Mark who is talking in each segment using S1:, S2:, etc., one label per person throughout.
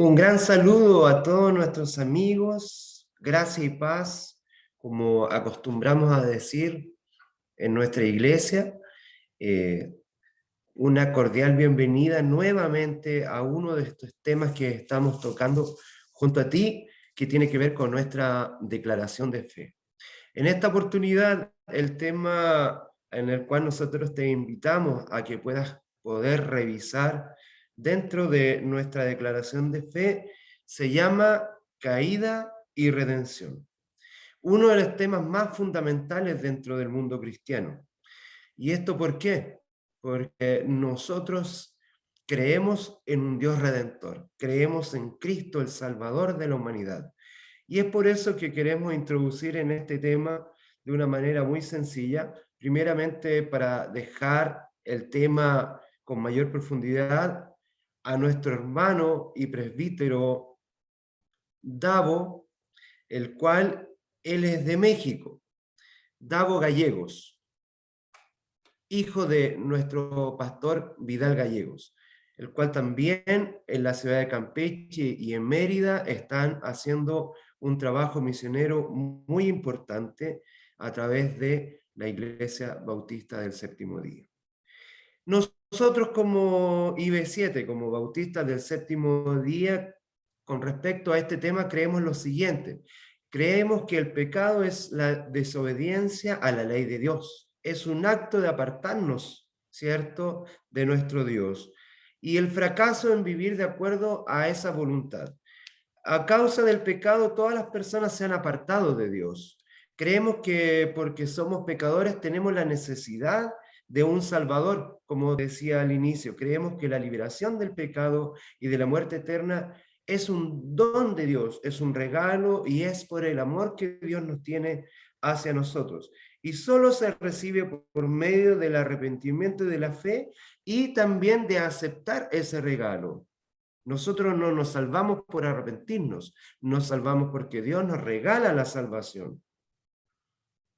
S1: Un gran saludo a todos nuestros amigos, gracia y paz, como acostumbramos a decir en nuestra iglesia. eh, una cordial bienvenida nuevamente a uno de estos temas que estamos tocando junto a ti, que tiene que ver con nuestra declaración de fe. En esta oportunidad, el tema en el cual nosotros te invitamos a que puedas poder revisar dentro de nuestra declaración de fe se llama caída y redención. Uno de los temas más fundamentales dentro del mundo cristiano. ¿Y esto por qué? Porque nosotros creemos en un Dios redentor, creemos en Cristo, el Salvador de la humanidad. Y es por eso que queremos introducir en este tema de una manera muy sencilla, primeramente para dejar el tema con mayor profundidad a nuestro hermano y presbítero Davo, el cual él es de México, Davo Gallegos, hijo de nuestro pastor Vidal Gallegos, el cual también en la ciudad de Campeche y en Mérida están haciendo un trabajo misionero muy importante a través de la Iglesia Bautista del Séptimo Día. Nosotros como IB7, como Bautistas del Séptimo Día, con respecto a este tema, creemos lo siguiente. Creemos que el pecado es la desobediencia a la ley de Dios. Es un acto de apartarnos, ¿cierto?, de nuestro Dios. Y el fracaso en vivir de acuerdo a esa voluntad. A causa del pecado, todas las personas se han apartado de Dios. Creemos que porque somos pecadores tenemos la necesidad de un Salvador, como decía al inicio. Creemos que la liberación del pecado y de la muerte eterna es un don de Dios, es un regalo y es por el amor que Dios nos tiene hacia nosotros. Y solo se recibe por medio del arrepentimiento y de la fe y también de aceptar ese regalo. Nosotros no nos salvamos por arrepentirnos, nos salvamos porque Dios nos regala la salvación.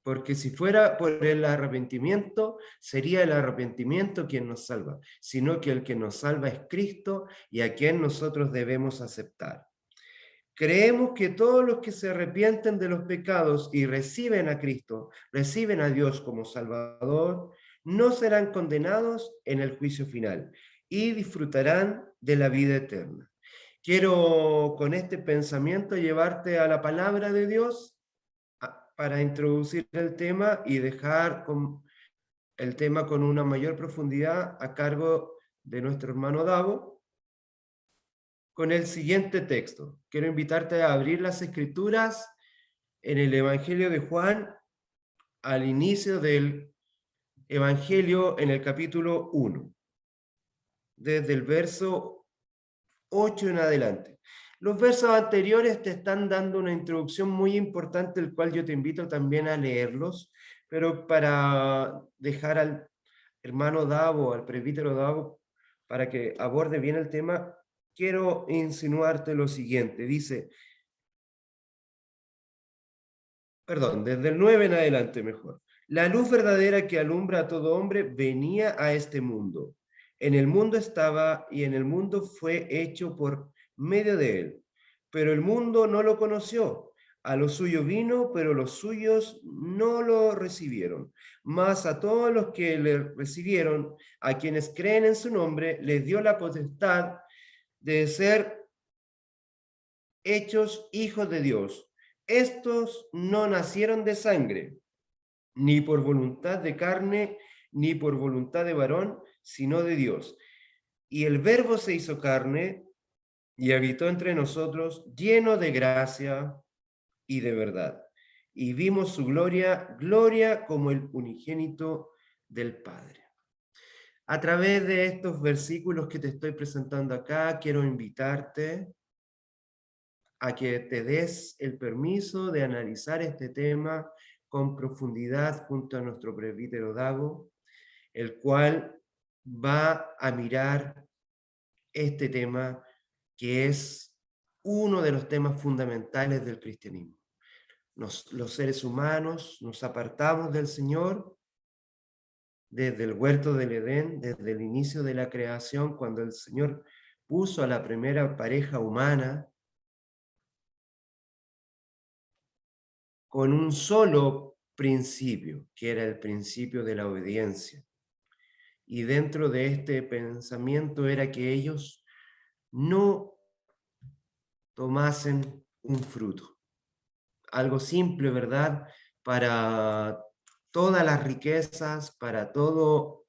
S1: Porque si fuera por el arrepentimiento, sería el arrepentimiento quien nos salva, sino que el que nos salva es Cristo y a quien nosotros debemos aceptar. Creemos que todos los que se arrepienten de los pecados y reciben a Cristo, reciben a Dios como Salvador, no serán condenados en el juicio final y disfrutarán de la vida eterna. Quiero con este pensamiento llevarte a la palabra de Dios para introducir el tema y dejar el tema con una mayor profundidad a cargo de nuestro hermano Davo, con el siguiente texto. Quiero invitarte a abrir las escrituras en el Evangelio de Juan, al inicio del Evangelio en el capítulo 1, desde el verso 8 en adelante. Los versos anteriores te están dando una introducción muy importante, el cual yo te invito también a leerlos, pero para dejar al hermano Davo, al presbítero Davo, para que aborde bien el tema, quiero insinuarte lo siguiente. Dice, perdón, desde el 9 en adelante mejor. La luz verdadera que alumbra a todo hombre venía a este mundo. En el mundo estaba y en el mundo fue hecho por medio de él. Pero el mundo no lo conoció. A lo suyo vino, pero los suyos no lo recibieron. Mas a todos los que le recibieron, a quienes creen en su nombre, les dio la potestad de ser hechos hijos de Dios. Estos no nacieron de sangre, ni por voluntad de carne, ni por voluntad de varón, sino de Dios. Y el Verbo se hizo carne y habitó entre nosotros, lleno de gracia y de verdad. Y vimos su gloria, gloria como el unigénito del Padre. A través de estos versículos que te estoy presentando acá, quiero invitarte a que te des el permiso de analizar este tema con profundidad junto a nuestro presbítero Dago, el cual va a mirar este tema que es uno de los temas fundamentales del cristianismo. Los seres humanos nos apartamos del Señor desde el huerto del Edén, desde el inicio de la creación, cuando el Señor puso a la primera pareja humana con un solo principio, que era el principio de la obediencia. Y dentro de este pensamiento era que ellos no tomasen un fruto. Algo simple, ¿verdad? Para todas las riquezas, para todas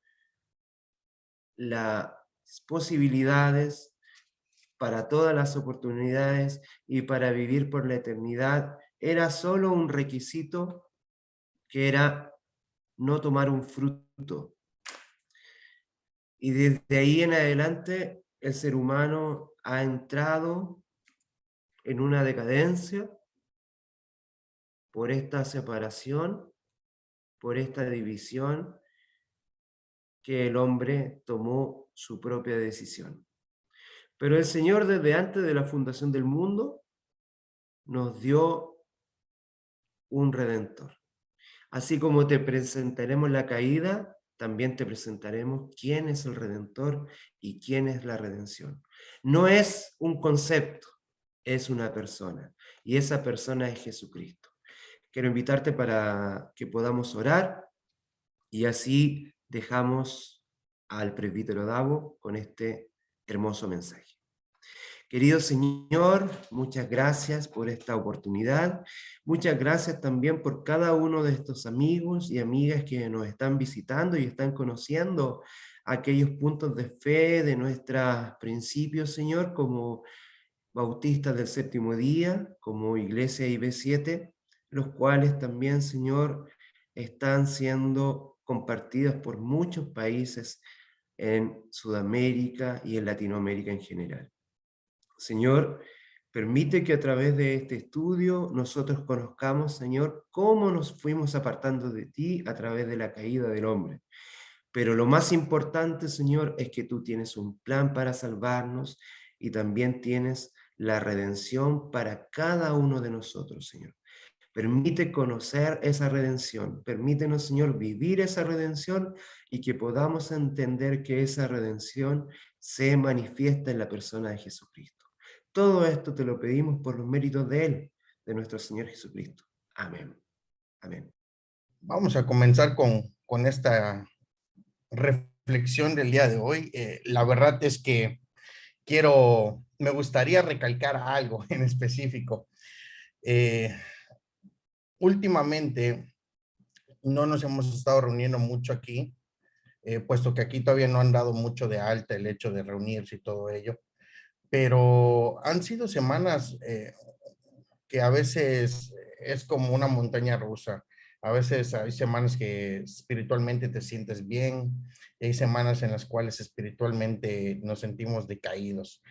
S1: las posibilidades, para todas las oportunidades y para vivir por la eternidad, era solo un requisito que era no tomar un fruto. Y desde ahí en adelante el ser humano ha entrado en una decadencia por esta separación, por esta división, que el hombre tomó su propia decisión. Pero el Señor, desde antes de la fundación del mundo, nos dio un redentor. Así como te presentaremos la caída, también te presentaremos quién es el redentor y quién es la redención. No es un concepto, es una persona, y esa persona es Jesucristo. Quiero invitarte para que podamos orar y así dejamos al presbítero Davo con este hermoso mensaje. Querido Señor, muchas gracias por esta oportunidad. Muchas gracias también por cada uno de estos amigos y amigas que nos están visitando y están conociendo aquellos puntos de fe de nuestros principios, Señor, como Bautistas del Séptimo Día, como Iglesia IB7, los cuales también, Señor, están siendo compartidos por muchos países en Sudamérica y en Latinoamérica en general. Señor, permite que a través de este estudio nosotros conozcamos, Señor, cómo nos fuimos apartando de ti a través de la caída del hombre. Pero lo más importante, Señor, es que tú tienes un plan para salvarnos y también tienes la redención para cada uno de nosotros, Señor. Permite conocer esa redención. Permítenos, Señor, vivir esa redención y que podamos entender que esa redención se manifiesta en la persona de Jesucristo. Todo esto te lo pedimos por los méritos de Él, de nuestro Señor Jesucristo. Amén. Amén.
S2: Vamos a comenzar con esta reflexión del día de hoy. La verdad es que me gustaría recalcar algo en específico. Últimamente no nos hemos estado reuniendo mucho aquí, puesto que aquí todavía no han dado mucho de alta el hecho de reunirse y todo ello, pero han sido semanas que a veces es como una montaña rusa. A veces hay semanas que espiritualmente te sientes bien, y hay semanas en las cuales espiritualmente nos sentimos decaídos.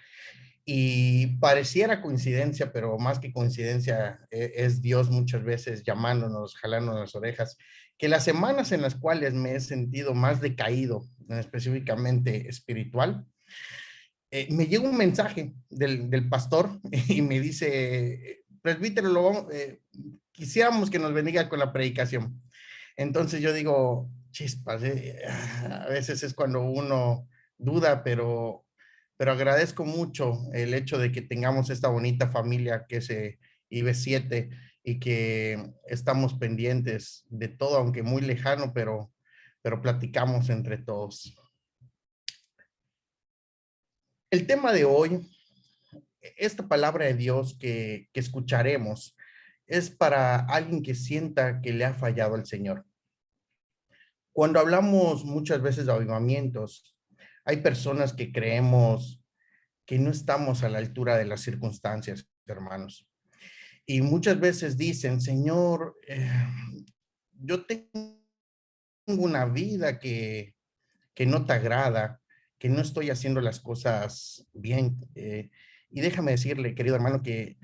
S2: Y pareciera coincidencia, pero más que coincidencia, es Dios muchas veces llamándonos, jalándonos las orejas, que las semanas en las cuales me he sentido más decaído, específicamente espiritual, me llega un mensaje del pastor y me dice, presbítero, quisiéramos que nos bendiga con la predicación. Entonces yo digo, chispas, a veces es cuando uno duda, pero agradezco mucho el hecho de que tengamos esta bonita familia que es IB7 y que estamos pendientes de todo, aunque muy lejano, pero platicamos entre todos. El tema de hoy, esta palabra de Dios que escucharemos, es para alguien que sienta que le ha fallado al Señor. Cuando hablamos muchas veces de avivamientos, hay personas que creemos que no estamos a la altura de las circunstancias, hermanos. Y muchas veces dicen, Señor, yo tengo una vida que no te agrada, que no estoy haciendo las cosas bien. Y déjame decirle, querido hermano, que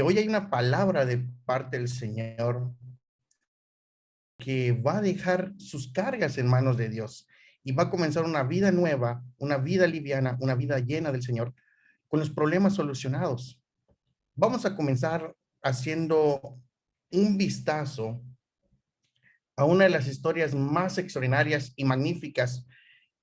S2: hoy hay una palabra de parte del Señor que va a dejar sus cargas en manos de Dios y va a comenzar una vida nueva, una vida liviana, una vida llena del Señor, con los problemas solucionados. Vamos a comenzar haciendo un vistazo a una de las historias más extraordinarias y magníficas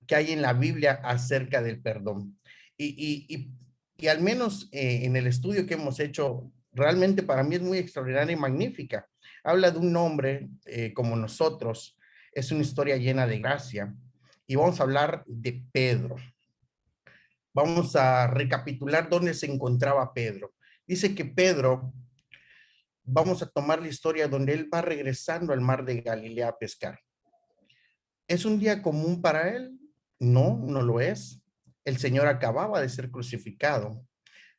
S2: que hay en la Biblia acerca del perdón. Y al menos en el estudio que hemos hecho, realmente para mí es muy extraordinaria y magnífica. Habla de un hombre como nosotros, es una historia llena de gracia. Y vamos a hablar de Pedro. Vamos a recapitular dónde se encontraba Pedro. Dice que Pedro, vamos a tomar la historia donde él va regresando al mar de Galilea a pescar. ¿Es un día común para él? No, no lo es. El Señor acababa de ser crucificado.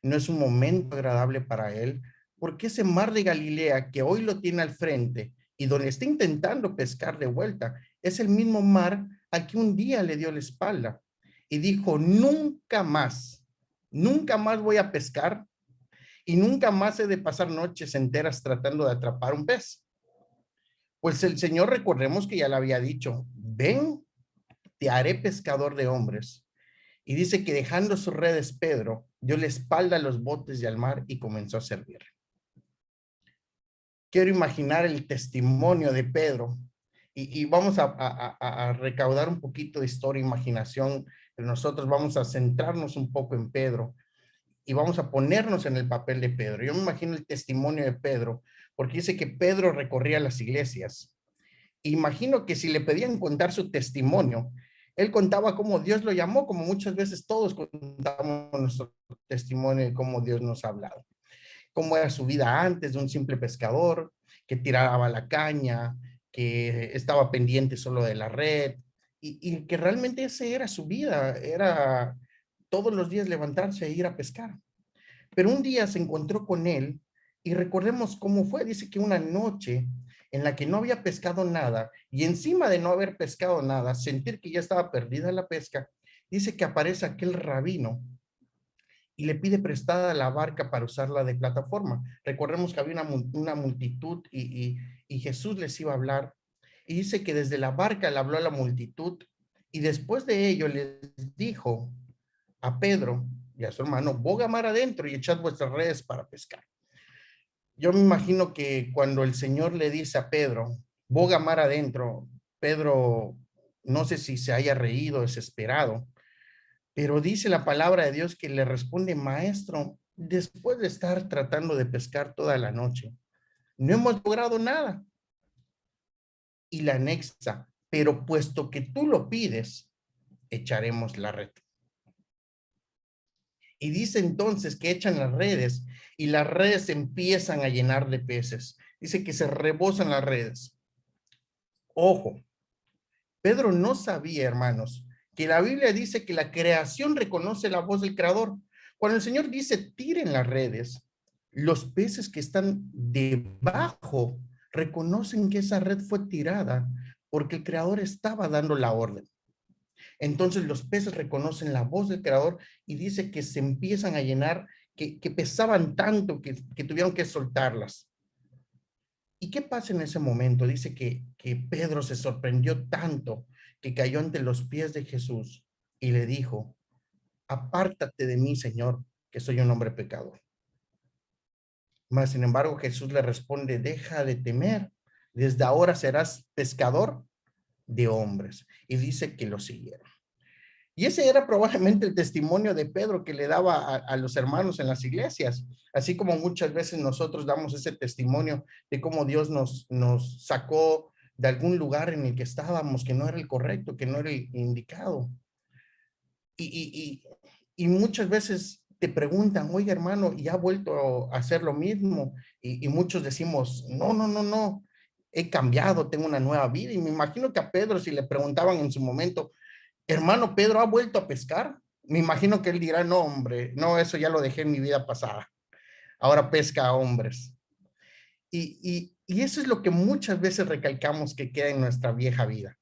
S2: No es un momento agradable para él, porque ese mar de Galilea que hoy lo tiene al frente y donde está intentando pescar de vuelta, es el mismo mar al que un día le dio la espalda y dijo, nunca más voy a pescar y nunca más he de pasar noches enteras tratando de atrapar un pez. Pues el Señor, recordemos que ya le había dicho, ven, te haré pescador de hombres. Y dice que dejando sus redes, Pedro dio la espalda a los botes y al mar y comenzó a servir. Quiero imaginar el testimonio de Pedro y vamos a recaudar un poquito de historia e imaginación. Pero nosotros vamos a centrarnos un poco en Pedro y vamos a ponernos en el papel de Pedro. Yo me imagino el testimonio de Pedro, porque dice que Pedro recorría las iglesias. Imagino que si le pedían contar su testimonio, él contaba cómo Dios lo llamó, como muchas veces todos contamos nuestro testimonio de cómo Dios nos ha hablado. Cómo era su vida antes de un simple pescador, que tiraba la caña, que estaba pendiente solo de la red, y que realmente esa era su vida, era todos los días levantarse e ir a pescar. Pero un día se encontró con él y recordemos cómo fue. Dice que una noche en la que no había pescado nada y encima de no haber pescado nada, sentir que ya estaba perdida la pesca, dice que aparece aquel rabino y le pide prestada la barca para usarla de plataforma. Recordemos que había una multitud y Jesús les iba a hablar y dice que desde la barca le habló a la multitud y después de ello les dijo a Pedro y a su hermano, boga mar adentro y echad vuestras redes para pescar. Yo me imagino que cuando el Señor le dice a Pedro, boga mar adentro, Pedro no sé si se haya reído, desesperado, pero dice la palabra de Dios que le responde, maestro, después de estar tratando de pescar toda la noche, no hemos logrado nada. Y la anexa, pero puesto que tú lo pides, echaremos la red. Y dice entonces que echan las redes y las redes empiezan a llenar de peces. Dice que se rebosan las redes. Ojo, Pedro no sabía, hermanos, que la Biblia dice que la creación reconoce la voz del creador. Cuando el Señor dice tiren las redes, los peces que están debajo reconocen que esa red fue tirada porque el creador estaba dando la orden. Entonces los peces reconocen la voz del creador y dice que se empiezan a llenar, que pesaban tanto que tuvieron que soltarlas. ¿Y qué pasa en ese momento? Dice que Pedro se sorprendió tanto que cayó ante los pies de Jesús y le dijo, apártate de mí, Señor, que soy un hombre pecador. Mas, sin embargo, Jesús le responde, deja de temer, desde ahora serás pescador de hombres. Y dice que lo siguieron. Y ese era probablemente el testimonio de Pedro que le daba a los hermanos en las iglesias, así como muchas veces nosotros damos ese testimonio de cómo Dios nos sacó de algún lugar en el que estábamos, que no era el correcto, que no era el indicado. Y muchas veces te preguntan, oye hermano, ¿y ha vuelto a hacer lo mismo? Y muchos decimos, no, no, no, no, he cambiado, tengo una nueva vida. Y me imagino que a Pedro, si le preguntaban en su momento, hermano Pedro, ¿ha vuelto a pescar? Me imagino que él dirá, no, hombre, no, eso ya lo dejé en mi vida pasada. Ahora pesca a hombres. Y eso es lo que muchas veces recalcamos que queda en nuestra vieja vida.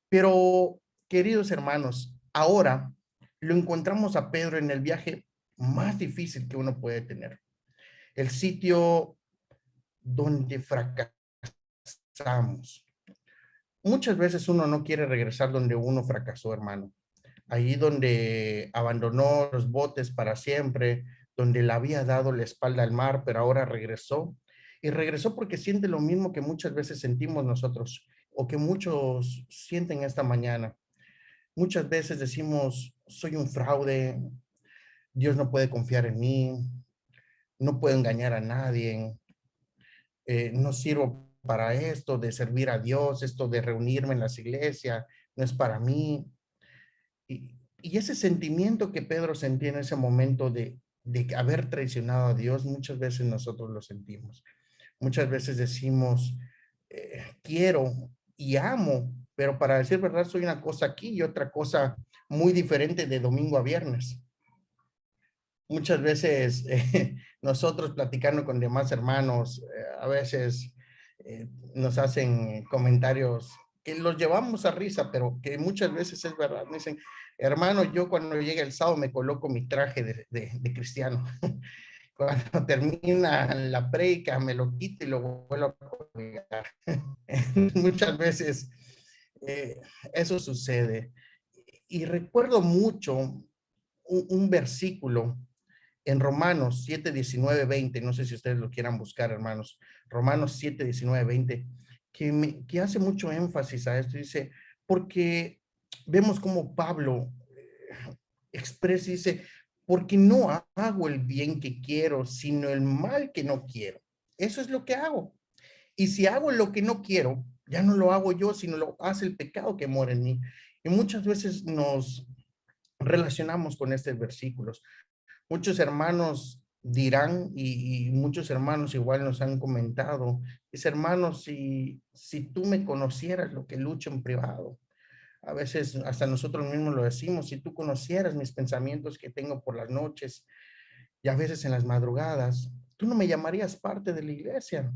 S2: Pero, queridos hermanos, ahora lo encontramos a Pedro en el viaje más difícil que uno puede tener. El sitio donde fracasamos. Muchas veces uno no quiere regresar donde uno fracasó, hermano. Ahí donde abandonó los botes para siempre, donde le había dado la espalda al mar, pero ahora regresó. Y regresó porque siente lo mismo que muchas veces sentimos nosotros o que muchos sienten esta mañana. Muchas veces decimos, soy un fraude, Dios no puede confiar en mí, no puedo engañar a nadie, no sirvo para esto de servir a Dios, esto de reunirme en las iglesias, no es para mí. Y ese sentimiento que Pedro sentía en ese momento de haber traicionado a Dios, muchas veces nosotros lo sentimos. Muchas veces decimos, quiero y amo, pero para decir verdad soy una cosa aquí y otra cosa muy diferente de domingo a viernes. Muchas veces nosotros platicando con demás hermanos, a veces nos hacen comentarios que los llevamos a risa, pero que muchas veces es verdad. Me dicen, hermano, yo cuando llega el sábado me coloco mi traje de cristiano. Cuando termina la predica me lo quito y lo vuelvo a colgar. Muchas veces eh, eso sucede. Y recuerdo mucho un versículo en Romanos 7, 19, 20, no sé si ustedes lo quieran buscar, hermanos, Romanos 7, 19, 20, que hace mucho énfasis a esto, dice, porque vemos como Pablo expresa y dice, porque no hago el bien que quiero, sino el mal que no quiero. Eso es lo que hago. Y si hago lo que no quiero, ya no lo hago yo, sino lo hace el pecado que mora en mí. Y muchas veces nos relacionamos con estos versículos. Muchos hermanos dirán, y muchos hermanos igual nos han comentado, es hermanos, si tú me conocieras lo que lucho en privado, a veces hasta nosotros mismos lo decimos, si tú conocieras mis pensamientos que tengo por las noches y a veces en las madrugadas, tú no me llamarías parte de la iglesia.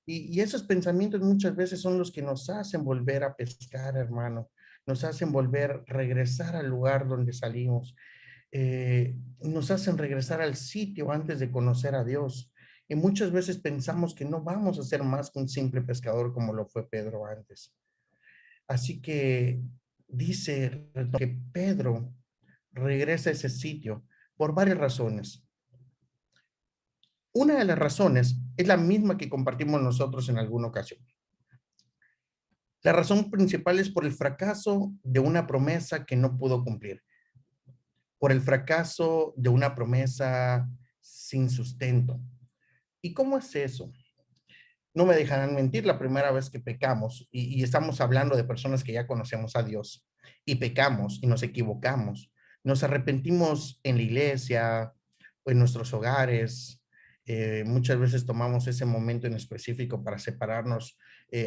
S2: Y esos pensamientos muchas veces son los que nos hacen volver a pescar, hermano, nos hacen volver, regresar al lugar donde salimos, nos hacen regresar al sitio antes de conocer a Dios. Y muchas veces pensamos que no vamos a ser más que un simple pescador como lo fue Pedro antes. Así que dice que Pedro regresa a ese sitio por varias razones. Una de las razones es la misma que compartimos nosotros en alguna ocasión. La razón principal es por el fracaso de una promesa que no pudo cumplir, por el fracaso de una promesa sin sustento. ¿Y cómo es eso? No me dejarán mentir, la primera vez que pecamos, y estamos hablando de personas que ya conocemos a Dios, y pecamos y nos equivocamos, nos arrepentimos en la iglesia o en nuestros hogares. Muchas veces tomamos ese momento en específico para separarnos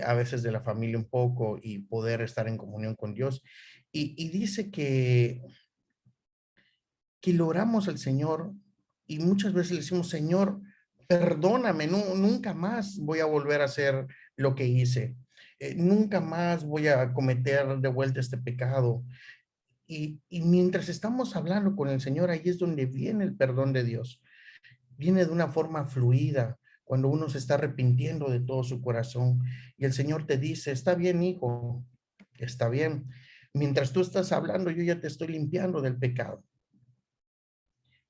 S2: a veces de la familia un poco y poder estar en comunión con Dios. Y dice que lo oramos al Señor y muchas veces le decimos, Señor, perdóname, nunca más voy a volver a hacer lo que hice. Nunca más voy a cometer de vuelta este pecado. Y mientras estamos hablando con el Señor, ahí es donde viene el perdón de Dios. Viene de una forma fluida, cuando uno se está arrepintiendo de todo su corazón. Y el Señor te dice, está bien, hijo, está bien. Mientras tú estás hablando, yo ya te estoy limpiando del pecado.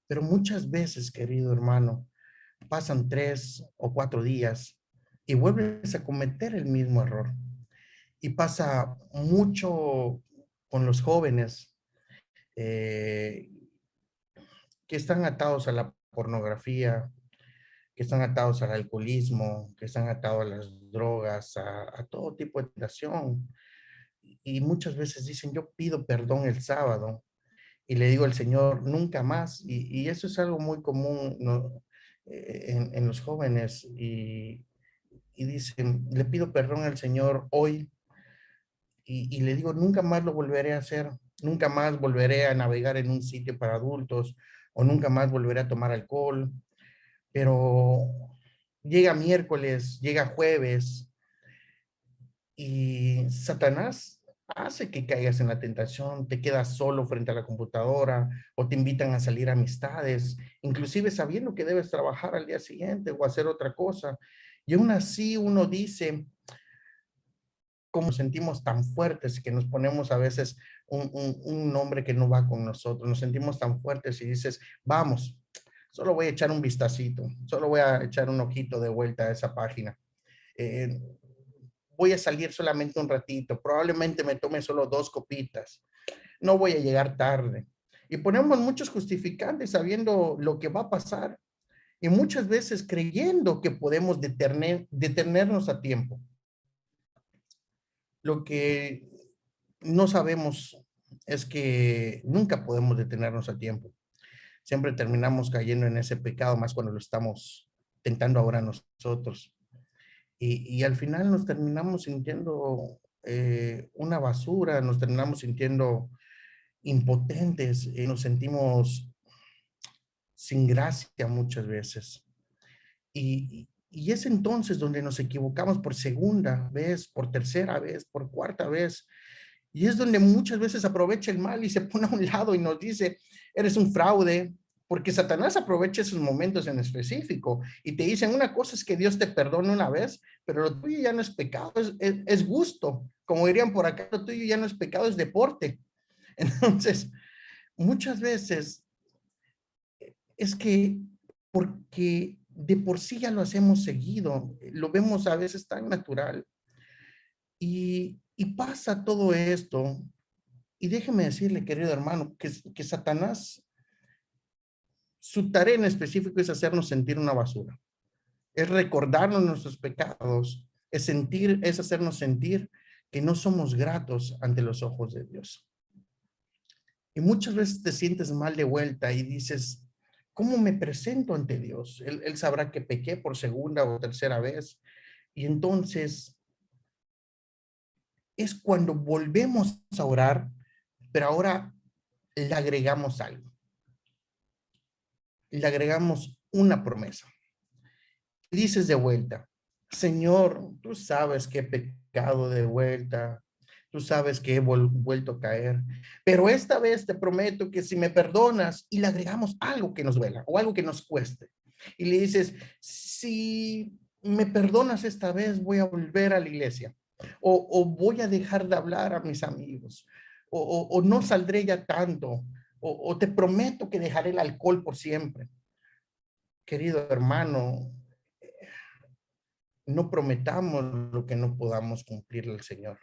S2: Pero muchas veces, querido hermano, pasan 3 o 4 días y vuelves a cometer el mismo error. Y pasa mucho con los jóvenes eh, que están atados a la pornografía, que están atados al alcoholismo, que están atados a las drogas, a todo tipo de tentación. Y muchas veces dicen, yo pido perdón el sábado y le digo al Señor, nunca más. Y eso es algo muy común, ¿no? En los jóvenes. Y dicen, le pido perdón al Señor hoy y le digo, nunca más lo volveré a hacer. Nunca más volveré a navegar en un sitio para adultos o nunca más volveré a tomar alcohol. Pero llega miércoles, llega jueves y Satanás hace que caigas en la tentación, te quedas solo frente a la computadora o te invitan a salir a amistades, inclusive sabiendo que debes trabajar al día siguiente o hacer otra cosa. Y aún así uno dice, como sentimos tan fuertes que nos ponemos a veces un nombre que no va con nosotros, nos sentimos tan fuertes y dices, vamos, solo voy a echar un vistacito, solo voy a echar un ojito de vuelta a esa página. Eh, Voy a salir solamente un ratito, probablemente me tome solo 2 copitas. no voy a llegar tarde. Y ponemos muchos justificantes sabiendo lo que va a pasar y muchas veces creyendo que podemos detenernos a tiempo. Lo que no sabemos es que nunca podemos detenernos a tiempo. Siempre terminamos cayendo en ese pecado, más cuando lo estamos tentando ahora nosotros. Y al final nos terminamos sintiendo una basura, nos terminamos sintiendo impotentes, nos sentimos sin gracia muchas veces. Y es entonces donde nos equivocamos por segunda vez, por tercera vez, por cuarta vez. Y es donde muchas veces aprovecha el mal y se pone a un lado y nos dice, eres un fraude, porque Satanás aprovecha esos momentos en específico y te dicen, una cosa es que Dios te perdone una vez, pero lo tuyo ya no es pecado, es gusto. Como dirían por acá, lo tuyo ya no es pecado, es deporte. Entonces, muchas veces es que porque de por sí ya lo hacemos seguido, lo vemos a veces tan natural y pasa todo esto. Y déjeme decirle, querido hermano, que Satanás, su tarea en específico es hacernos sentir una basura, es recordarnos nuestros pecados, es hacernos sentir que no somos gratos ante los ojos de Dios. Y muchas veces te sientes mal de vuelta y dices, ¿cómo me presento ante Dios? Él sabrá que pequé por segunda o tercera vez. Y entonces es cuando volvemos a orar, pero ahora le agregamos algo. Le agregamos una promesa. Dices de vuelta, Señor, tú sabes que he pecado de vuelta, tú sabes que he vuelto a caer, pero esta vez te prometo que si me perdonas y le agregamos algo que nos duela o algo que nos cueste, y le dices, si me perdonas esta vez, voy a volver a la iglesia, o voy a dejar de hablar a mis amigos, o no saldré ya tanto, o te prometo que dejaré el alcohol por siempre. Querido hermano, no prometamos lo que no podamos cumplirle al Señor.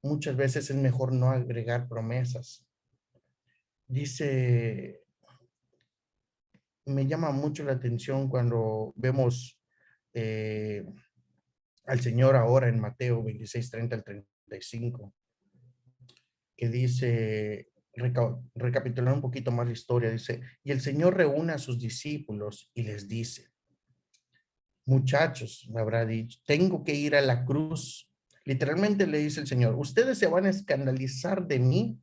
S2: Muchas veces es mejor no agregar promesas. Dice, me llama mucho la atención cuando vemos al Señor ahora en Mateo 26, 30 al 35, que dice, recapitulando un poquito más la historia, dice, y el Señor reúne a sus discípulos y les dice, muchachos, me habrá dicho, tengo que ir a la cruz. Literalmente le dice el Señor, ustedes se van a escandalizar de mí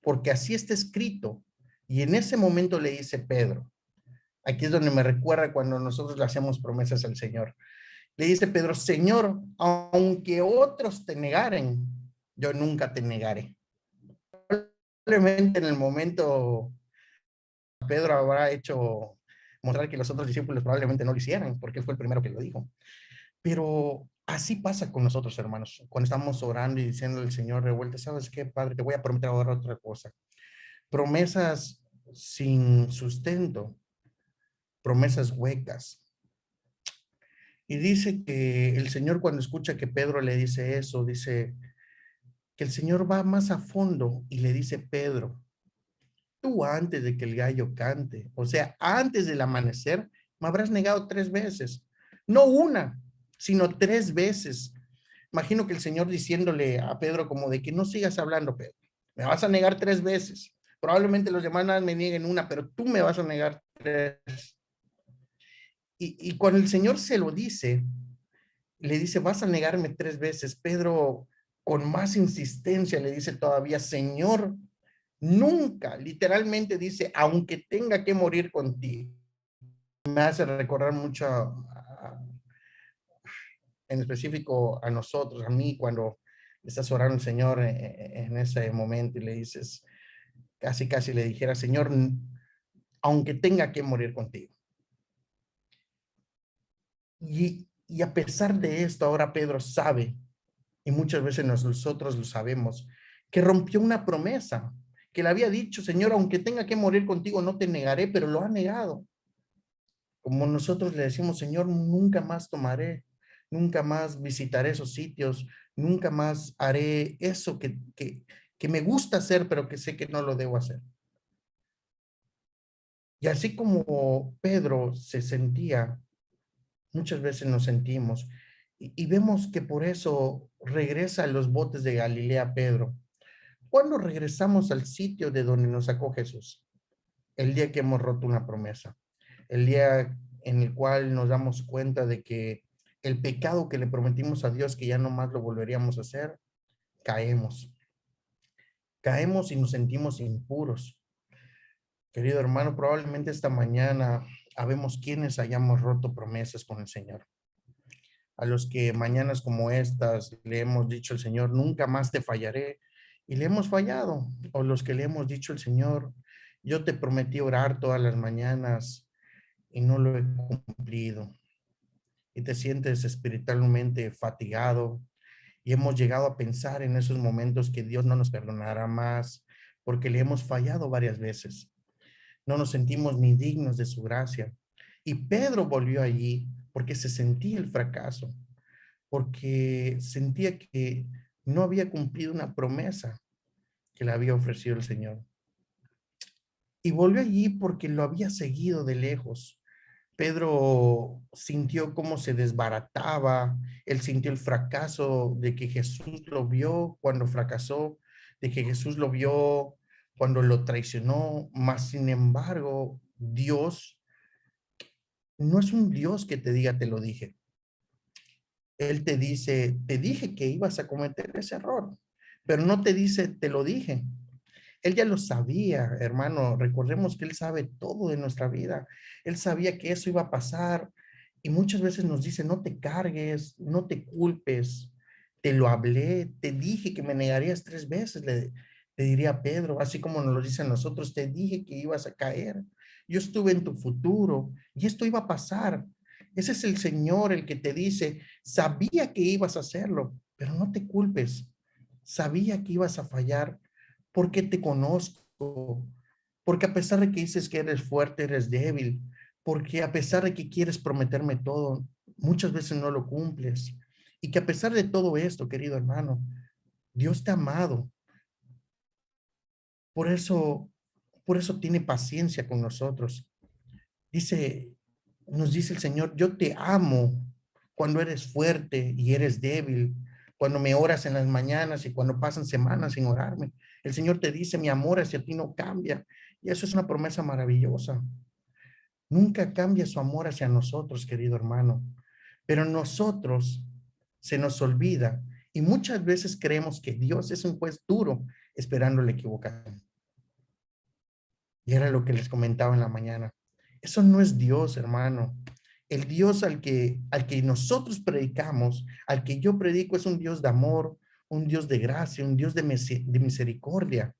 S2: porque así está escrito. Y en ese momento le dice Pedro, aquí es donde me recuerda cuando nosotros le hacemos promesas al Señor. Le dice Pedro, Señor, aunque otros te negaren, yo nunca te negaré. Probablemente en el momento Pedro habrá hecho mostrar que los otros discípulos probablemente no lo hicieran, porque él fue el primero que lo dijo. Pero así pasa con nosotros, hermanos, cuando estamos orando y diciendo al Señor revuelta, ¿sabes qué, Padre? Te voy a prometer ahora otra cosa. Promesas sin sustento, promesas huecas. Y dice que el Señor cuando escucha que Pedro le dice eso, dice que el Señor va más a fondo y le dice, Pedro, tú antes de que el gallo cante, o sea, antes del amanecer, me habrás negado 3 veces. No una, sino 3 veces. Imagino que el Señor diciéndole a Pedro como de que no sigas hablando, Pedro. Me vas a negar 3 veces. Probablemente los demás me nieguen una, pero tú me vas a negar 3. Y cuando el Señor se lo dice, le dice, vas a negarme 3 veces. Pedro, con más insistencia, le dice todavía, Señor, nunca, literalmente dice, aunque tenga que morir contigo. Me hace recordar mucho, en específico a nosotros, a mí, cuando estás orando al Señor en ese momento y le dices, casi le dijera, Señor, aunque tenga que morir contigo. Y a pesar de esto, ahora Pedro sabe, y muchas veces nosotros lo sabemos, que rompió una promesa, que le había dicho, Señor, aunque tenga que morir contigo, no te negaré, pero lo ha negado. Como nosotros le decimos, Señor, nunca más tomaré, nunca más visitaré esos sitios, nunca más haré eso que me gusta hacer, pero que sé que no lo debo hacer. Y así como Pedro se sentía, muchas veces nos sentimos, y vemos que por eso regresa a los botes de Galilea Pedro. ¿Cuándo regresamos al sitio de donde nos sacó Jesús? El día que hemos roto una promesa, el día en el cual nos damos cuenta de que el pecado que le prometimos a Dios, que ya no más lo volveríamos a hacer, caemos. Caemos y nos sentimos impuros. Querido hermano, probablemente esta mañana habemos quienes hayamos roto promesas con el Señor. A los que mañanas como estas le hemos dicho al Señor, nunca más te fallaré, y le hemos fallado. O los que le hemos dicho al Señor, yo te prometí orar todas las mañanas y no lo he cumplido. Y te sientes espiritualmente fatigado, y hemos llegado a pensar en esos momentos que Dios no nos perdonará más porque le hemos fallado varias veces. No nos sentimos ni dignos de su gracia. Y Pedro volvió allí porque se sentía el fracaso, porque sentía que no había cumplido una promesa que le había ofrecido el Señor. Y volvió allí porque lo había seguido de lejos. Pedro sintió cómo se desbarataba, él sintió el fracaso de que Jesús lo vio cuando fracasó, de que Jesús lo vio cuando lo traicionó, mas sin embargo, Dios no es un Dios que te diga, te lo dije. Él te dice, te dije que ibas a cometer ese error, pero no te dice, te lo dije. Él ya lo sabía, hermano. Recordemos que Él sabe todo de nuestra vida. Él sabía que eso iba a pasar y muchas veces nos dice, no te cargues, no te culpes. Te lo hablé, te dije que me negarías 3 veces, le diría a Pedro, así como nos lo dice a nosotros, te dije que ibas a caer. Yo estuve en tu futuro y esto iba a pasar. Ese es el Señor el que te dice, sabía que ibas a hacerlo, pero no te culpes. Sabía que ibas a fallar porque te conozco, porque a pesar de que dices que eres fuerte, eres débil, porque a pesar de que quieres prometerme todo, muchas veces no lo cumples. Y que a pesar de todo esto, querido hermano, Dios te ha amado. Por eso, por eso tiene paciencia con nosotros. Dice, nos dice el Señor, yo te amo cuando eres fuerte y eres débil, cuando me oras en las mañanas y cuando pasan semanas sin orarme. El Señor te dice, mi amor hacia ti no cambia. Y eso es una promesa maravillosa. Nunca cambia su amor hacia nosotros, querido hermano. Pero nosotros se nos olvida y muchas veces creemos que Dios es un juez duro esperando la equivocación. Y era lo que les comentaba en la mañana. Eso no es Dios, hermano. El Dios al que nosotros predicamos, al que yo predico, es un Dios de amor, un Dios de gracia, un Dios de misericordia.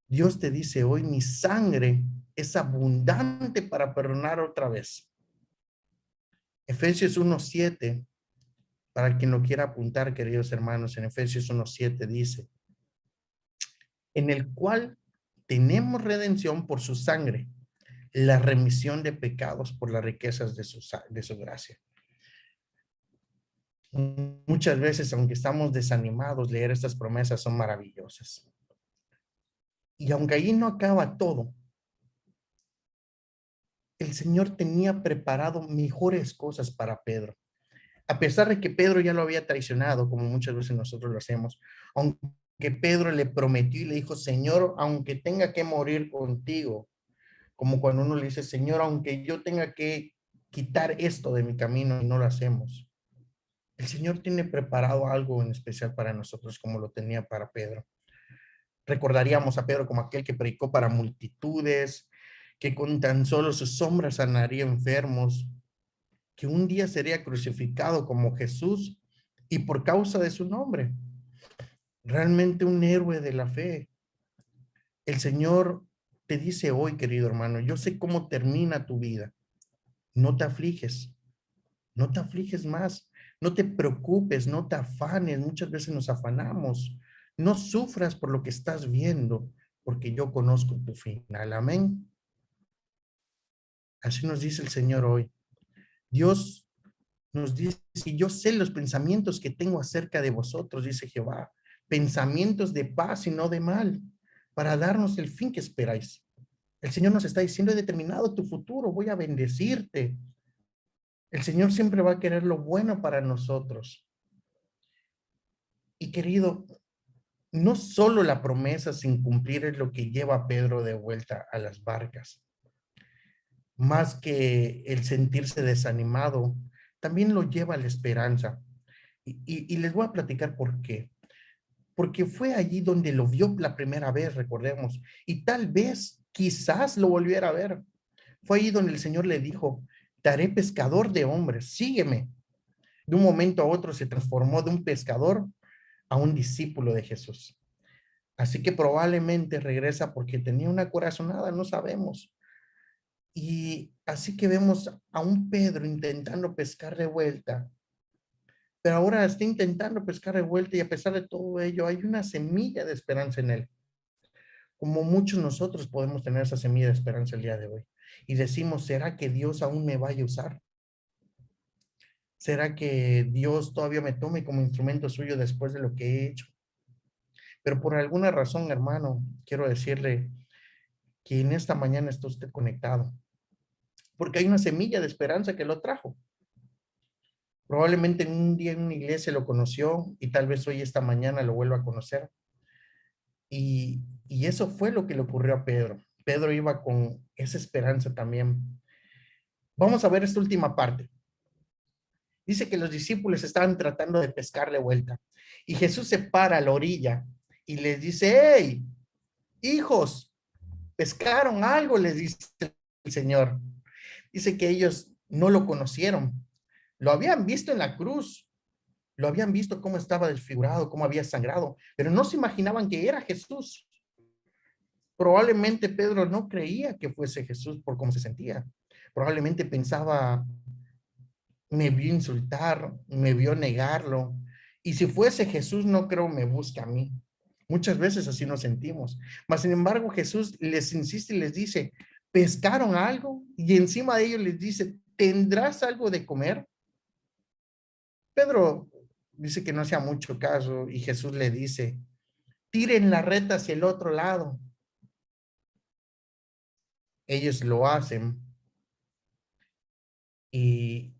S2: Dios te dice hoy, mi sangre es abundante para perdonar otra vez. Efesios 1:7, para quien lo quiera apuntar, queridos hermanos, en Efesios 1:7 dice, en el cual tenemos redención por su sangre, la remisión de pecados por las riquezas de su gracia. Muchas veces, aunque estamos desanimados, leer estas promesas son maravillosas. Y aunque ahí no acaba todo, el Señor tenía preparado mejores cosas para Pedro. A pesar de que Pedro ya lo había traicionado, como muchas veces nosotros lo hacemos, aunque Pedro le prometió y le dijo, Señor, aunque tenga que morir contigo, como cuando uno le dice, Señor, aunque yo tenga que quitar esto de mi camino y no lo hacemos. El Señor tiene preparado algo en especial para nosotros como lo tenía para Pedro. Recordaríamos a Pedro como aquel que predicó para multitudes, que con tan solo sus sombras sanaría enfermos, que un día sería crucificado como Jesús y por causa de su nombre. Realmente un héroe de la fe. El Señor te dice hoy, querido hermano, yo sé cómo termina tu vida. No te afliges, no te afliges más, no te preocupes, no te afanes. Muchas veces nos afanamos. No sufras por lo que estás viendo, porque yo conozco tu final. Amén. Así nos dice el Señor hoy. Dios nos dice, y yo sé los pensamientos que tengo acerca de vosotros, dice Jehová, pensamientos de paz y no de mal, para darnos el fin que esperáis. El Señor nos está diciendo, he determinado tu futuro, voy a bendecirte. El Señor siempre va a querer lo bueno para nosotros. Y querido, no solo la promesa sin cumplir es lo que lleva a Pedro de vuelta a las barcas, más que el sentirse desanimado, también lo lleva a la esperanza. Y les voy a platicar por qué. Porque fue allí donde lo vio la primera vez, recordemos, y tal vez, quizás lo volviera a ver. Fue allí donde el Señor le dijo, te haré pescador de hombres, sígueme. De un momento a otro se transformó de un pescador a un discípulo de Jesús. Así que probablemente regresa porque tenía una corazonada, no sabemos. Y así que vemos a un Pedro intentando pescar de vuelta, pero ahora está intentando pescar de vuelta y a pesar de todo ello hay una semilla de esperanza en él. Como muchos nosotros podemos tener esa semilla de esperanza el día de hoy. Y decimos, ¿será que Dios aún me vaya a usar? ¿Será que Dios todavía me tome como instrumento suyo después de lo que he hecho? Pero por alguna razón, hermano, quiero decirle que en esta mañana está usted conectado, porque hay una semilla de esperanza que lo trajo. Probablemente en un día en una iglesia lo conoció y tal vez hoy esta mañana lo vuelva a conocer. Y eso fue lo que le ocurrió a Pedro. Pedro iba con esa esperanza también. Vamos a ver esta última parte. Dice que los discípulos estaban tratando de pescar de vuelta y Jesús se para a la orilla y les dice, hey, hijos, pescaron algo, les dice el Señor. Dice que ellos no lo conocieron, lo habían visto en la cruz, lo habían visto cómo estaba desfigurado, cómo había sangrado, pero no se imaginaban que era Jesús. Probablemente Pedro no creía que fuese Jesús por cómo se sentía. Probablemente pensaba, me vio insultar, me vio negarlo. Y si fuese Jesús, no creo me busque a mí. Muchas veces así nos sentimos. Mas, sin embargo, Jesús les insiste y les dice, ¿pescaron algo? Y encima de ellos les dice, ¿tendrás algo de comer? Pedro dice que no hacía mucho caso y Jesús le dice, tiren la red hacia el otro lado. Ellos lo hacen y,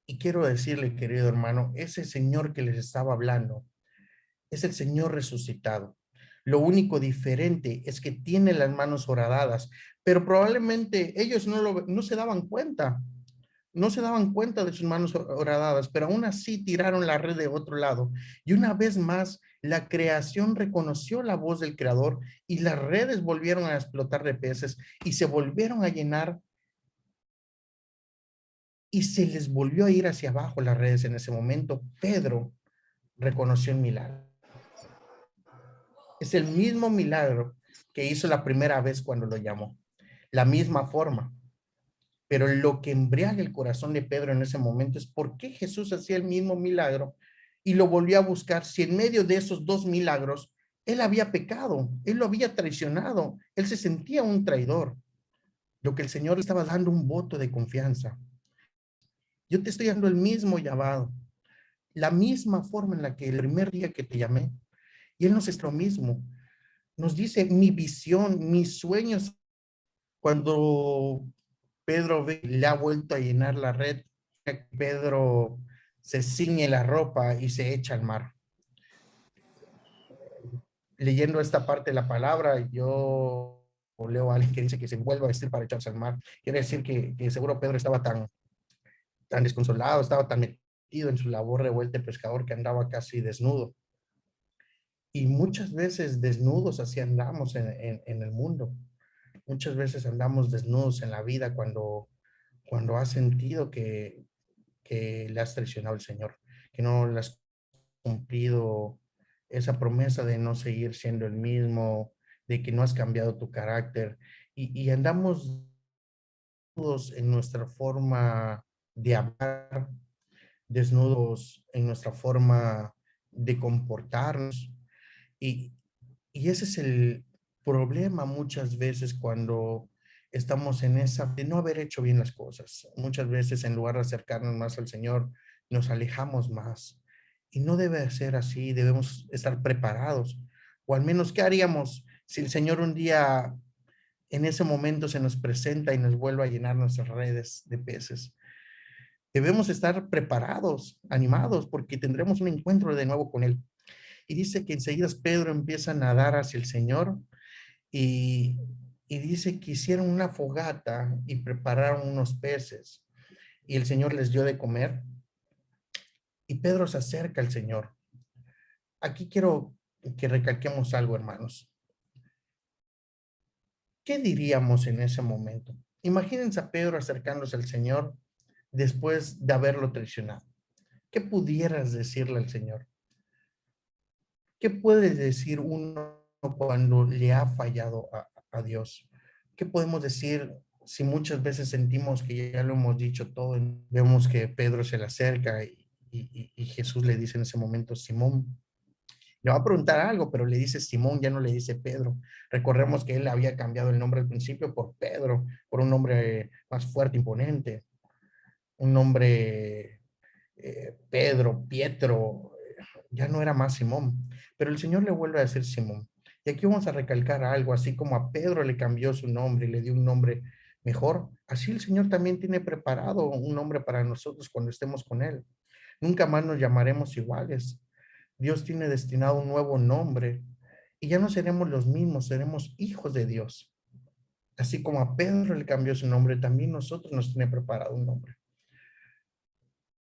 S2: y quiero decirle, querido hermano, ese Señor que les estaba hablando es el Señor resucitado. Lo único diferente es que tiene las manos horadadas, pero probablemente ellos no se daban cuenta, no se daban cuenta de sus manos horadadas, pero aún así tiraron la red de otro lado. Y una vez más, la creación reconoció la voz del Creador y las redes volvieron a explotar de peces y se volvieron a llenar y se les volvió a ir hacia abajo las redes en ese momento. Pedro reconoció el milagro. Es el mismo milagro que hizo la primera vez cuando lo llamó. La misma forma. Pero lo que embriaga el corazón de Pedro en ese momento es por qué Jesús hacía el mismo milagro y lo volvió a buscar si en medio de esos dos milagros él había pecado, él lo había traicionado, él se sentía un traidor. Lo que el Señor le estaba dando un voto de confianza. Yo te estoy dando el mismo llamado, la misma forma en la que el primer día que te llamé. Y Él nos es lo mismo. Nos dice mi visión, mis sueños. Cuando Pedro le ha vuelto a llenar la red, Pedro se ciñe la ropa y se echa al mar. Leyendo esta parte de la palabra, yo leo a alguien que dice que se vuelve a vestir para echarse al mar. Quiere decir que seguro Pedro estaba tan desconsolado, estaba tan metido en su labor de vuelta de pescador que andaba casi desnudo. Y muchas veces desnudos así andamos en el mundo. Muchas veces andamos desnudos en la vida cuando has sentido que le has traicionado al Señor, que no le has cumplido esa promesa de no seguir siendo el mismo, de que no has cambiado tu carácter. Y andamos desnudos en nuestra forma de hablar, desnudos en nuestra forma de comportarnos. Y, y ese es el problema muchas veces cuando estamos en esa de no haber hecho bien las cosas. Muchas veces en lugar de acercarnos más al Señor, nos alejamos más. Y no debe ser así, debemos estar preparados. O al menos, ¿qué haríamos si el Señor un día en ese momento se nos presenta y nos vuelve a llenar nuestras redes de peces? Debemos estar preparados, animados, porque tendremos un encuentro de nuevo con Él. Y dice que enseguida Pedro empieza a nadar hacia el Señor y, y dice que hicieron una fogata y prepararon unos peces y el Señor les dio de comer y Pedro se acerca al Señor. Aquí quiero que recalquemos algo, hermanos. ¿Qué diríamos en ese momento? Imagínense a Pedro acercándose al Señor después de haberlo traicionado. ¿Qué pudieras decirle al Señor? ¿Qué puede decir uno cuando le ha fallado a Dios? ¿Qué podemos decir si muchas veces sentimos que ya lo hemos dicho todo? Vemos que Pedro se le acerca y Jesús le dice en ese momento, Simón, le va a preguntar algo, pero le dice Simón, ya no le dice Pedro. Recordemos que él había cambiado el nombre al principio por Pedro, por un nombre más fuerte, imponente, un nombre Pedro, Pietro, ya no era más Simón, pero el Señor le vuelve a decir Simón. Y aquí vamos a recalcar algo, así como a Pedro le cambió su nombre y le dio un nombre mejor, así el Señor también tiene preparado un nombre para nosotros cuando estemos con Él. Nunca más nos llamaremos iguales. Dios tiene destinado un nuevo nombre y ya no seremos los mismos, seremos hijos de Dios. Así como a Pedro le cambió su nombre, también nosotros nos tiene preparado un nombre.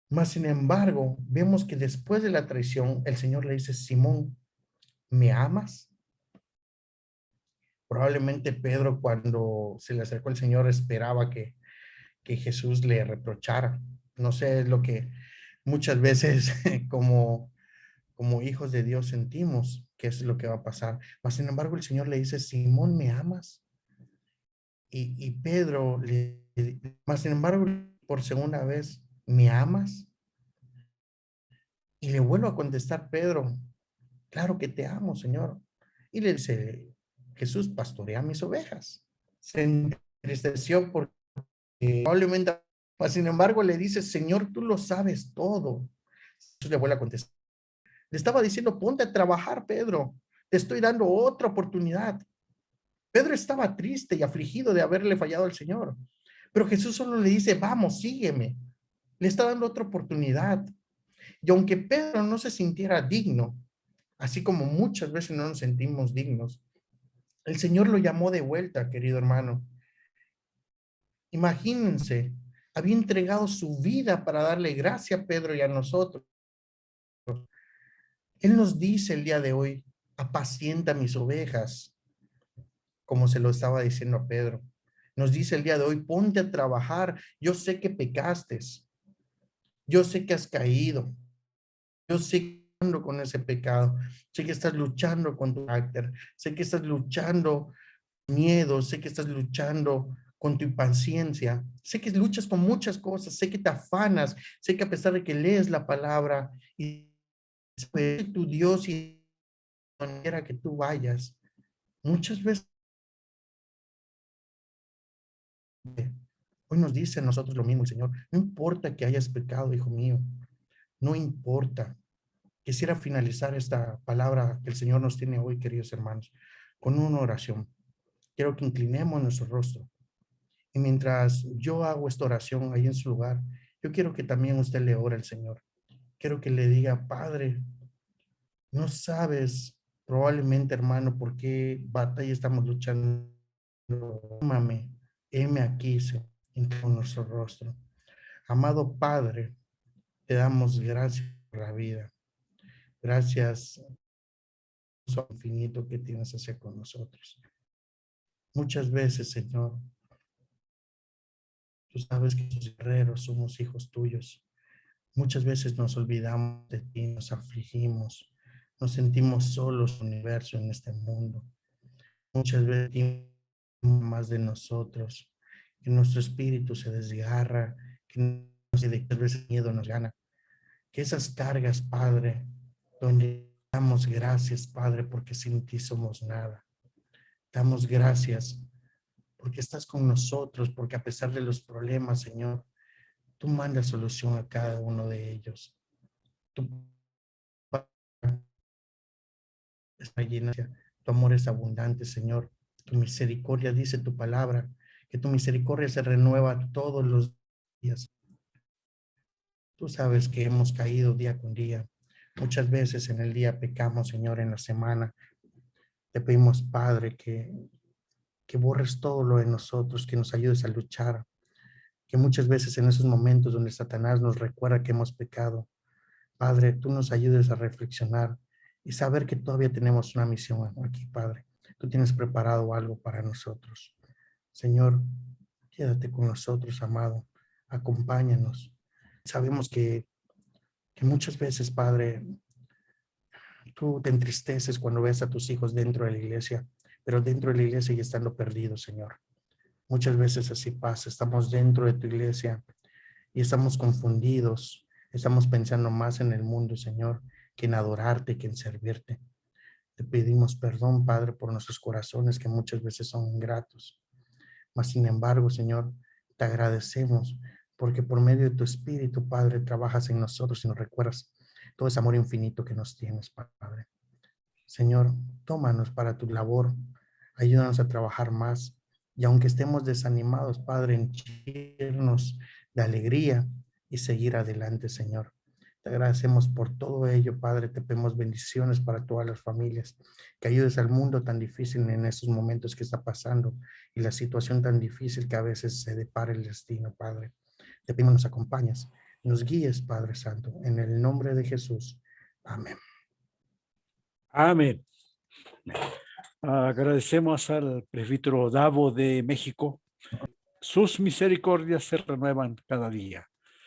S2: Mas, sin embargo, vemos que después de la traición, el Señor le dice, Simón, ¿me amas? Probablemente Pedro, cuando se le acercó el Señor, esperaba que Jesús le reprochara. No sé, es lo que muchas veces como hijos de Dios sentimos que es lo que va a pasar. Mas, sin embargo, el Señor le dice, Simón, ¿me amas? Y Pedro, mas, sin embargo, por segunda vez, ¿me amas? Y le vuelvo a contestar Pedro, claro que te amo, Señor. Y le dice, Jesús, pastorea mis ovejas. Se entristeció porque probablemente, sin embargo, le dice, Señor, tú lo sabes todo. Jesús le vuelve a contestar. Le estaba diciendo, ponte a trabajar, Pedro. Te estoy dando otra oportunidad. Pedro estaba triste y afligido de haberle fallado al Señor. Pero Jesús solo le dice, vamos, sígueme. Le está dando otra oportunidad. Y aunque Pedro no se sintiera digno, así como muchas veces no nos sentimos dignos, el Señor lo llamó de vuelta, querido hermano. Imagínense, había entregado su vida para darle gracia a Pedro y a nosotros. Él nos dice el día de hoy, apacienta mis ovejas, como se lo estaba diciendo a Pedro. Nos dice el día de hoy, ponte a trabajar. Yo sé que pecaste. Yo sé que has caído. Yo sé que estás luchando con ese pecado. Sé que estás luchando con tu carácter. Sé que estás luchando miedo, sé que estás luchando con tu impaciencia, sé que luchas con muchas cosas, sé que te afanas, sé que a pesar de que lees la palabra y sabes tu Dios y de manera que tú vayas, muchas veces hoy nos dice a nosotros lo mismo el Señor, no importa que hayas pecado, hijo mío, no importa. Quisiera finalizar esta palabra que el Señor nos tiene hoy, queridos hermanos, con una oración. Quiero que inclinemos nuestro rostro. Y mientras yo hago esta oración ahí en su lugar, yo quiero que también usted le ore al Señor. Quiero que le diga, Padre, no sabes probablemente, hermano, por qué batalla estamos luchando. Tómame, heme aquí, Señor, con nuestro rostro. Amado Padre, te damos gracias por la vida. Gracias por el infinito que tienes hacia con nosotros. Muchas veces, Señor, tú sabes que los guerreros somos hijos tuyos. Muchas veces nos olvidamos de ti, nos afligimos, nos sentimos solos en el universo, en este mundo. Muchas veces más de nosotros, que nuestro espíritu se desgarra, que muchas veces el miedo nos gana. Que esas cargas, Padre, donde damos gracias, Padre, porque sin ti somos nada. Damos gracias porque estás con nosotros, porque a pesar de los problemas, Señor, tú mandas solución a cada uno de ellos. Tú está llena. Tu amor es abundante, Señor. Tu misericordia, dice tu palabra, que tu misericordia se renueva todos los días. Tú sabes que hemos caído día con día. Muchas veces en el día pecamos, Señor, en la semana. Te pedimos, Padre, que borres todo lo de nosotros, que nos ayudes a luchar, que muchas veces en esos momentos donde Satanás nos recuerda que hemos pecado, Padre, tú nos ayudes a reflexionar y saber que todavía tenemos una misión aquí, Padre. Tú tienes preparado algo para nosotros. Señor, quédate con nosotros, amado. Acompáñanos. Sabemos que muchas veces, Padre, tú te entristeces cuando ves a tus hijos dentro de la iglesia, pero dentro de la iglesia ya estando perdidos, Señor. Muchas veces así pasa. Estamos dentro de tu iglesia y estamos confundidos. Estamos pensando más en el mundo, Señor, que en adorarte, que en servirte. Te pedimos perdón, Padre, por nuestros corazones que muchas veces son ingratos. Mas, sin embargo, Señor, te agradecemos porque por medio de tu Espíritu, Padre, trabajas en nosotros y nos recuerdas todo ese amor infinito que nos tienes, Padre. Señor, tómanos para tu labor. Ayúdanos a trabajar más. Y aunque estemos desanimados, Padre, enchernos de alegría y seguir adelante, Señor. Te agradecemos por todo ello, Padre. Te pedimos bendiciones para todas las familias. Que ayudes al mundo tan difícil en estos momentos que está pasando y la situación tan difícil que a veces se depara el destino, Padre. Te pedimos nos acompañes, nos guíes, Padre Santo, en el nombre de Jesús. Amén.
S3: Amén. Agradecemos al presbítero Davo de México. Sus misericordias se renuevan cada día.